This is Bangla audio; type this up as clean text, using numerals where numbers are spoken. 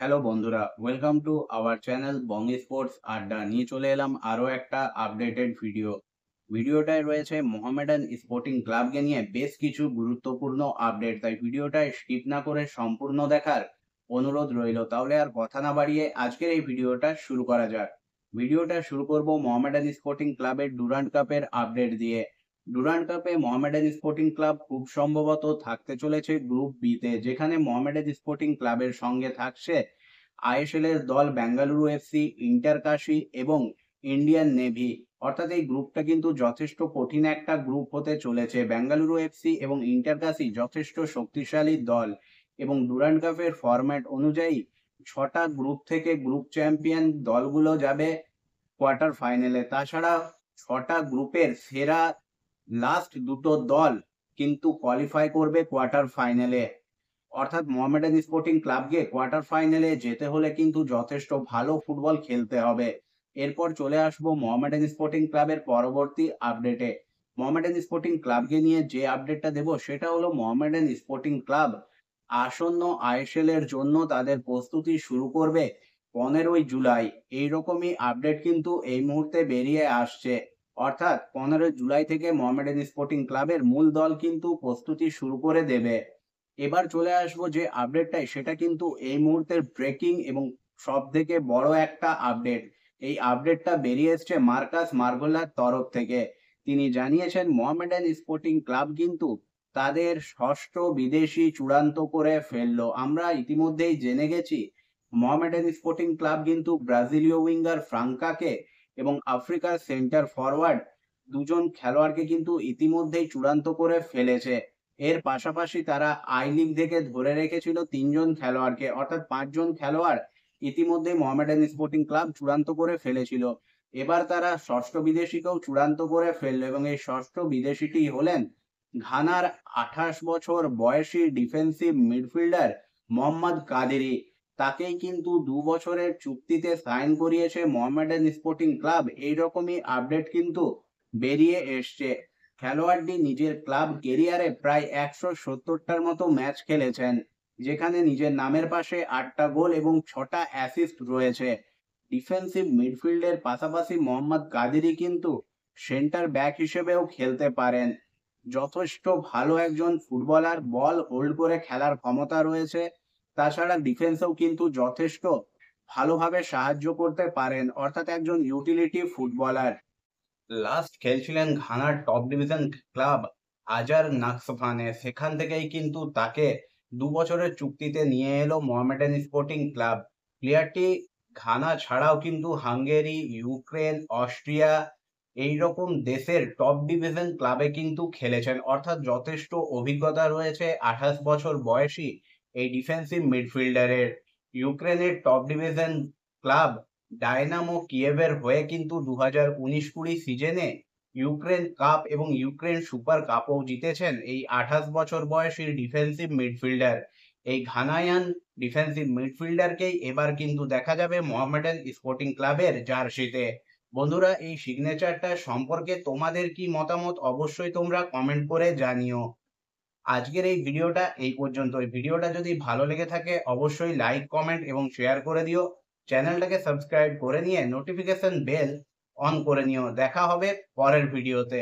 হ্যালো বন্ধুরা, welcome to our channel Bong sports আড্ডা। নিয়ে চলে এলাম আরও একটা আপডেটেড ভিডিওটায় রয়েছে মোহামেডান স্পোর্টিং ক্লাবকে নিয়ে বেশ কিছু গুরুত্বপূর্ণ আপডেট। তাই ভিডিওটা স্কিপ না করে সম্পূর্ণ দেখার অনুরোধ রইল। তাহলে আর কথা না বাড়িয়ে আজকের এই ভিডিওটা শুরু করা যাক। ভিডিওটা শুরু করব মোহামেডান স্পোর্টিং ক্লাবের ডুরান্ড কাপের আপডেট দিয়ে। ডুরান্ড কাপে মোহামেডান স্পোর্টিং ক্লাব খুব সম্ভবত থাকতে চলেছে গ্রুপ বিতে, যেখানে মোহামেডান স্পোর্টিং ক্লাবের সঙ্গে থাকছে আইএসএল এর দল বেঙ্গালুরু এফসি, ইন্টার কাশি এবং ইন্ডিয়ান নেভি। অর্থাৎ এই গ্রুপটা কিন্তু যথেষ্ট কঠিন একটা গ্রুপ হতে চলেছে। বেঙ্গালুরু এফসি এবং ইন্টার কাশি যথেষ্ট শক্তিশালী দল এবং ডুরান্ড কাপের ফরম্যাট অনুযায়ী 6টা গ্রুপ থেকে গ্রুপ চ্যাম্পিয়ন দলগুলো যাবে কোয়ার্টার ফাইনালে। তাছাড়া 6টা গ্রুপের সেরা লাস্ট দুটো দল কিন্তু কোয়ালিফাই করবে কোয়ার্টার ফাইনালে। অর্থাৎ মোহামেডান স্পোর্টিং ক্লাবকে কোয়ার্টার ফাইনালে যেতে হলে কিন্তু যথেষ্ট ভালো ফুটবল খেলতে হবে। এরপর চলে আসবো মোহামেডান স্পোর্টিং ক্লাবের পরবর্তী আপডেটে। মোহামেডান স্পোর্টিং ক্লাবকে নিয়ে যে আপডেটটা দেব সেটা হলো মোহামেডান স্পোর্টিং ক্লাব আসন্ন আইএসএল এর জন্য তাদের প্রস্তুতি শুরু করবে 15ই জুলাই। এইরকমই আপডেট কিন্তু এই মুহূর্তে বেরিয়ে আসছে। অর্থাৎ 15 জুলাই থেকে মোহামেডান স্পোর্টিং ক্লাবের মূল দল কিন্তু প্রস্তুতি শুরু করে দেবে। এবার চলে আসবো যে আপডেটটাই, সেটা কিন্তু এই মুহূর্তের ব্রেকিং এবং সব থেকে বড় একটা আপডেট। এই আপডেটটা বেরিয়ে এসছে মার্কাস মার্গোলার তরফ থেকে। তিনি জানিয়েছেন মোহামেডান স্পোর্টিং ক্লাব কিন্তু তাদের ষষ্ঠ বিদেশি চূড়ান্ত করে ফেললো। আমরা ইতিমধ্যেই জেনে গেছি মোহামেডান স্পোর্টিং ক্লাব কিন্তু ব্রাজিলীয় উইঙ্গার ফ্রাঙ্কাকে এবং আফ্রিকার সেন্টার ফরওয়ার্ড দুজন খেলোয়াড়কে কিন্তু ইতিমধ্যেই চূড়ান্ত করে ফেলেছে। এর পাশাপাশি তারা আই লিগ থেকে ধরে রেখেছিল 3জন খেলোয়াড়কে, অর্থাৎ 5জন খেলোয়াড় ইতিমধ্যে মোহামেডান স্পোর্টিং ক্লাব চূড়ান্ত করে ফেলেছিল। এবার তারা ষষ্ঠ বিদেশিকেও চূড়ান্ত করে ফেললো এবং এই ষষ্ঠ বিদেশিটি হলেন ঘানার 28 বছর বয়সী ডিফেন্সিভ মিডফিল্ডার মোহাম্মদ কাদেরি। তাকেই কিন্তু 2 বছরের চুক্তিতে সাইন করিয়েছে মোহামেডান স্পোর্টিং ক্লাব। এইরকমই আপডেট কিন্তু বেরিয়ে এসছে। খেলোয়াড়টি নিজের ক্লাব কেরিয়ারে প্রায় 170টার মতো ম্যাচ খেলেছেন, যেখানে নিজের নামের পাশে 8টা গোল এবং 6টা অ্যাসিস্ট রয়েছে। ডিফেন্সিভ মিডফিল্ডের পাশাপাশি মোহাম্মদ কাদেরি কিন্তু সেন্টার ব্যাক হিসেবেও খেলতে পারেন। যথেষ্ট ভালো একজন ফুটবলার, বল হোল্ড করে খেলার ক্ষমতা রয়েছে। তাছাড়া ডিফেন্সেও কিন্তু যথেষ্ট ভালোভাবে সাহায্য করতে পারেন, অর্থাৎ একজন ইউটিলিটি ফুটবলার। লাস্ট খেলছিলেন ঘানার টপ ডিভিশন ক্লাব আজার নাকসফানে। সেখান থেকেই কিন্তু তাকে 2 বছরের চুক্তিতে নিয়ে এলো মোহামেডান স্পোর্টিং ক্লাব। প্লেয়ারটি ঘানা ছাড়াও কিন্তু হাঙ্গেরি, ইউক্রেন, অস্ট্রিয়া এইরকম দেশের টপ ডিভিশন ক্লাবে কিন্তু খেলেছেন। অর্থাৎ যথেষ্ট অভিজ্ঞতা রয়েছে 28 বছর বয়সী এই ডিফেন্সিভ মিডফিল্ডারের। ইউক্রেনের টপ ডিভিশন ক্লাব ডায়নামো কিয়েভের হয়ে কিন্তু 2019-20 সিজনে ইউক্রেন কাপ এবং ইউক্রেন সুপার কাপও জিতেছেন এই 28 বছর বয়সী ডিফেন্সিভ মিডফিল্ডার। এই ঘানায়ান ডিফেন্সিভ মিডফিল্ডারকেই এবার কিন্তু দেখা যাবে মোহামেডান স্পোর্টিং ক্লাবের জার্সিতে। বন্ধুরা, এই সিগনেচারটা সম্পর্কে তোমাদের কি মতামত অবশ্যই তোমরা কমেন্ট করে জানিও। আজকের এই ভিডিওটা এই পর্যন্ত। এই ভিডিওটা যদি ভালো লেগে থাকে অবশ্যই লাইক, কমেন্ট এবং শেয়ার করে দিও। চ্যানেলটাকে সাবস্ক্রাইব করে নিয়ে নোটিফিকেশন বেল অন করে নিও। দেখা হবে পরের ভিডিওতে।